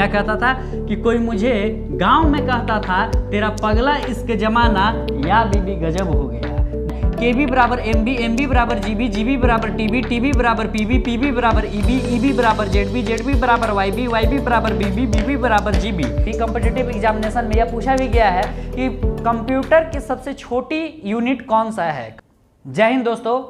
क्या कहता था कि कोई मुझे गांव में कहता था तेरा पगला इसके जमाना या बीबी गजब हो गया। KB बराबर MB, MB बराबर GB, GB बराबर TB, TB बराबर PB, PB बराबर EB, EB बराबर ZB, ZB बराबर YB, YB बराबर BB, BB बराबर GB। कॉम्पिटिटिव एग्जामिनेशन में यह पूछा भी गया है कि कंप्यूटर की सबसे छोटी यूनिट कौन सा है। जय हिंद दोस्तों,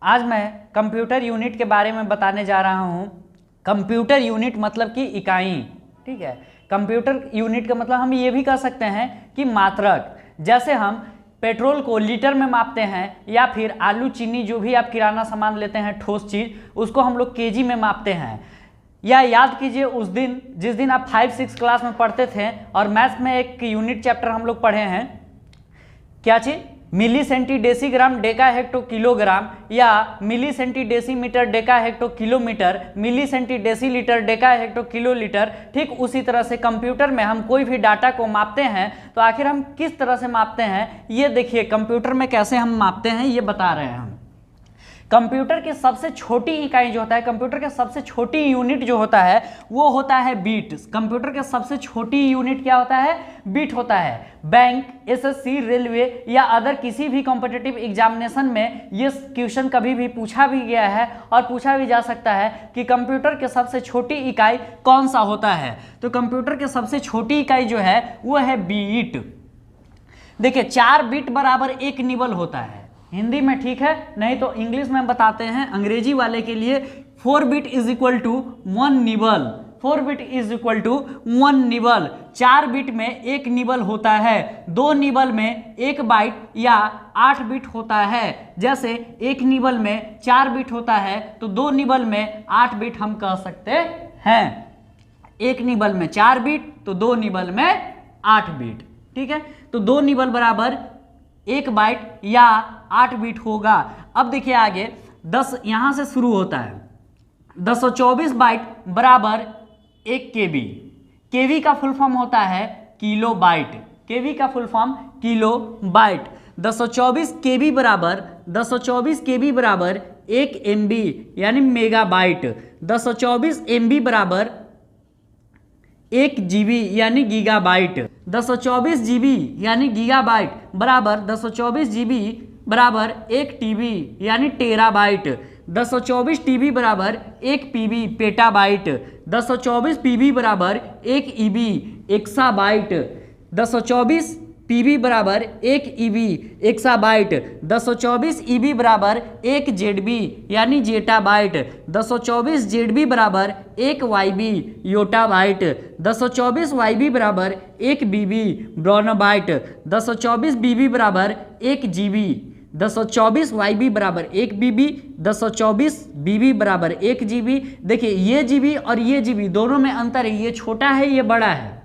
आज मैं कंप्यूटर यूनिट के बारे में बताने जा रहा हूँ। कंप्यूटर यूनिट मतलब कि इकाई, ठीक है। कंप्यूटर यूनिट का मतलब हम ये भी कह सकते हैं कि मात्रक। जैसे हम पेट्रोल को लीटर में मापते हैं, या फिर आलू चीनी जो भी आप किराना सामान लेते हैं ठोस चीज़, उसको हम लोग केजी में मापते हैं। या याद कीजिए उस दिन जिस दिन आप 5-6 क्लास में पढ़ते थे और मैथ्स में एक यूनिट चैप्टर हम लोग पढ़े हैं, क्या चीज़, milli centi decigram deca hecto kilogram, या milli centi decimetre deca hecto kilometre, milli centi decilitre deca hecto kilolitre. ठीक उसी तरह से कंप्यूटर में हम कोई भी डाटा को मापते हैं तो आखिर हम किस तरह से मापते हैं, ये देखिए कंप्यूटर में कैसे हम मापते हैं ये बता रहे हैं हम। कंप्यूटर की सबसे छोटी इकाई जो होता है, कंप्यूटर के सबसे छोटी यूनिट जो होता है वो होता है बीट। कंप्यूटर के सबसे छोटी यूनिट क्या होता है, बीट होता है। बैंक, SSC, रेलवे या अदर किसी भी कॉम्पिटिटिव एग्जामिनेशन में ये क्वेश्चन कभी भी पूछा भी गया है और पूछा भी जा सकता है कि कंप्यूटर के सबसे छोटी इकाई कौन सा होता है। तो कंप्यूटर के सबसे छोटी इकाई जो है वो है बीट। देखिए 4 बीट बराबर 1 निबल होता है। हिंदी में ठीक है, नहीं तो इंग्लिश में बताते हैं अंग्रेजी वाले के लिए। 4 bit is equal to 1 nibble. 4 bit is equal to 1 nibble. 4 bit में 1 निबल होता है। 2 निबल में 1 बाइट या 8 बिट होता है। जैसे 1 निबल में 4 बिट होता है तो 2 निबल में 8 बिट हम कह सकते हैं। 1 निबल में 4 बिट तो 2 निबल में 8 बिट, ठीक है। तो 2 निबल बराबर 1 बाइट या 8 बिट होगा। अब देखिए आगे 10 यहां से शुरू होता है। 1024 बाइट बराबर 1 KB। केवी का फुल फॉर्म होता है किलो बाइट। केवी का full form kilo byte. 1024 KB बराबर 1 MB यानी मेगा बाइट। 1024 MB बराबर 1 GB यानी गीगाबाइट। 1024 GB यानी गीगाबाइट बराबर 1024 GB बराबर 1 TB यानी टेराबाइट। 1024 TB बराबर 1 PB पेटाबाइट। 1024 PB बराबर 1 EB एक्साबाइट। 1024 PB बराबर 1 EB एक्साबाइट। 1024 EB बराबर 1 ZB यानी जेटाबाइट। 1024 ZB बराबर 1 YB योटाबाइट। 1024 YB बराबर 1 BB ब्रोनोबाइट। 1024 BB बराबर 1 GB। 1024 YB बराबर 1 BB। 1024 BB बराबर 1 GB। देखिए ये GB और ये GB दोनों में अंतर है, ये छोटा है ये बड़ा है।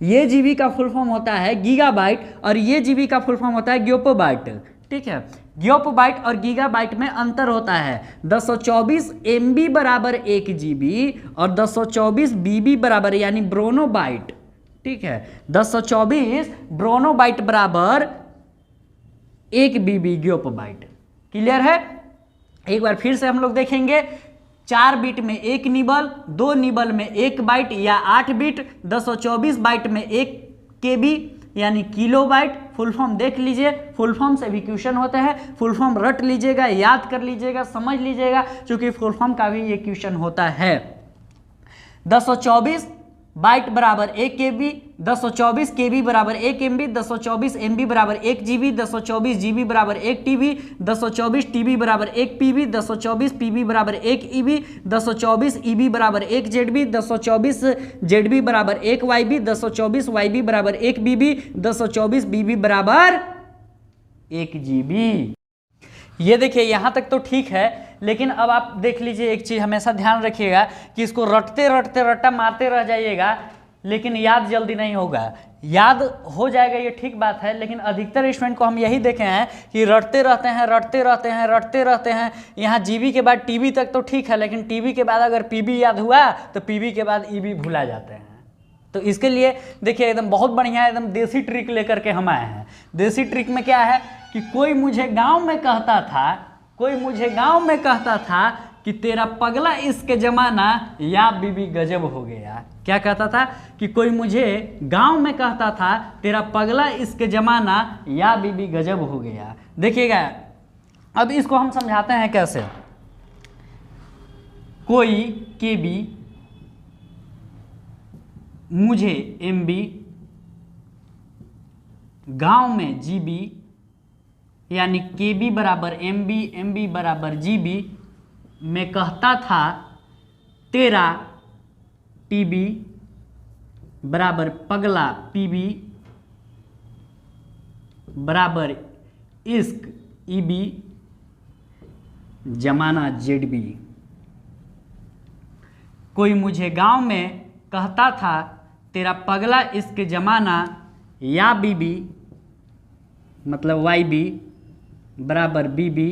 ये GB का फुल फॉर्म होता है गीगाबाइट और ये GB का फुल फॉर्म होता है ग्योपोबाइट, ठीक है। ग्योपोबाइट और गीगाबाइट में अंतर होता है। 1024 MB बराबर 1 GB और 1024 BB बराबर यानी ब्रोनोबाइट, ठीक है। 1024 ब्रोनोबाइट बराबर 1 BB ग्योपोबाइट। क्लियर है। एक बार फिर से हम लोग देखेंगे। 4 बिट में 1 निबल, 2 निबल में 1 बाइट या 8 बिट, 1024 बाइट में 1 KB यानी किलो बाइट। फुल फॉर्म देख लीजिए, फुल फॉर्म से भी क्वेश्चन होते हैं। फुल फॉर्म रट लीजिएगा, याद कर लीजिएगा, समझ लीजिएगा, क्योंकि फुल फॉर्म का भी ये क्वेश्चन होता है। 1024 बाइट बराबर 1 KB। 1024 KB बराबर 1 MB। 1024 MB बराबर 1 GB। 1024 GB बराबर 1 TB। 1024 TB बराबर 1 PB। 1024 PB बराबर 1 EB। 1024 EB बराबर 1 ZB। 1024 ZB बराबर 1 YB। 1024 YB बराबर 1 BB। 1024 BB बराबर 1 GB। ये देखिए यहाँ तक तो ठीक है, लेकिन अब आप देख लीजिए एक चीज़ हमेशा ध्यान रखिएगा कि इसको रटते रटते रट्टा मारते रह जाइएगा, लेकिन याद जल्दी नहीं होगा। याद हो जाएगा ये ठीक बात है, लेकिन अधिकतर स्टूडेंट को हम यही देखे हैं कि रटते रहते हैं रटते रहते हैं रटते रहते हैं। यहाँ GB के बाद TB तक तो ठीक है, लेकिन TB के बाद अगर PB याद हुआ तो PB के बाद EB भुला जाते हैं। तो इसके लिए देखिए एकदम बहुत बढ़िया एकदम देसी ट्रिक लेकर के हम आए हैं। देसी ट्रिक में क्या है कि कोई मुझे गांव में कहता था कि तेरा पगला इश्क जमाना या बीबी गजब हो गया। क्या कहता था कि कोई मुझे गांव में कहता था तेरा पगला इश्क जमाना या बीबी गजब हो गया। देखिएगा अब इसको हम समझाते हैं कैसे। कोई केबी मुझे एमबी गांव में जीबी यानी केबी बराबर एमबी एमबी बराबर जीबी में कहता था तेरा टीबी बराबर पगला पीबी बराबर इश्क ईबी जमाना जेडबी। कोई मुझे गांव में कहता था तेरा पगला इश्क जमाना या बीबी मतलब वाई बी बराबर बीबी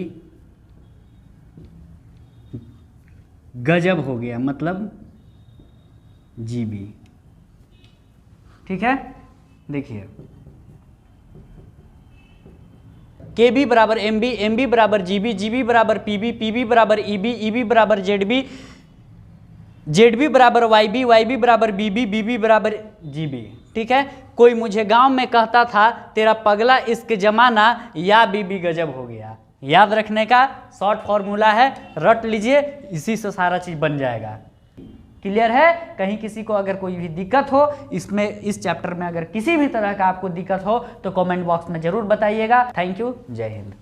गजब हो गया मतलब जीबी। ठीक है, देखिए केबी बराबर एमबी एमबी बराबर जीबी जीबी बराबर पीबी पीबी बराबर ईबी ईबी बराबर जेडबी जेडबी बराबर वाईबी वाईबी बराबर बीबी बीबी बराबर जीबी। ठीक है, कोई मुझे गांव में कहता था तेरा पगला इश्क जमाना या बीबी गजब हो गया। याद रखने का शॉर्ट फॉर्मूला है, रट लीजिए, इसी से सारा चीज बन जाएगा। क्लियर है? कहीं किसी को अगर कोई भी दिक्कत हो इसमें, इस चैप्टर में अगर किसी भी तरह का आपको दिक्कत हो तो कमेंट बॉक्स में जरूर बताइएगा। थैंक यू, जय हिंद।